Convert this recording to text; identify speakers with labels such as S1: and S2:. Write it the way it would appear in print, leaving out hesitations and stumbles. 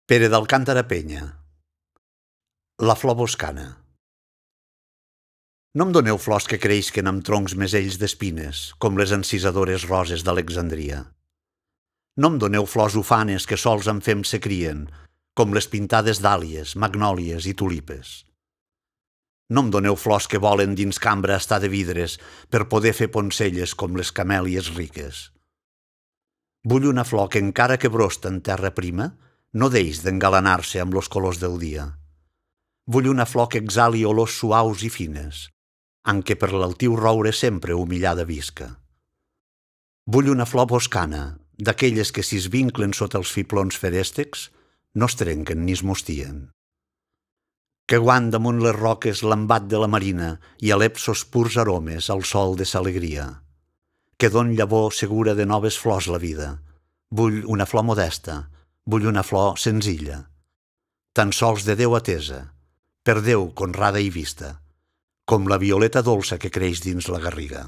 S1: Pere d'Alcántara Penya. La flor boscana. No em doneu flors que creixen amb troncs mesells d'espines, com les encisadores roses d'Alexandria. No em doneu flors ufanes que sols en fem se crien, com les pintades dàlies, magnòlies i tulipes. No em doneu flors que volen dins cambra estar de vidres per poder fer poncelles com les camèlies riques. Vull una flor que encara que brosta en terra prima, no deix d'engalanar-se amb los colors del dia. Vull una flor que exhali olors suaus i fines, en què per l'altiu roure sempre humillada visca. Vull una flor boscana, d'aquelles que si es vinclen sota els fiblons ferèstecs, no es trenquen ni es mostien. Que guant damunt les roques l'embat de la marina i alep sos purs aromes al sol de s'alegria. Que don llavor segura de noves flors la vida. Vull una flor modesta, vull una flor senzilla. Tan sols de Déu atesa, per Déu conrada i vista, com la violeta dolça que creix dins la garriga.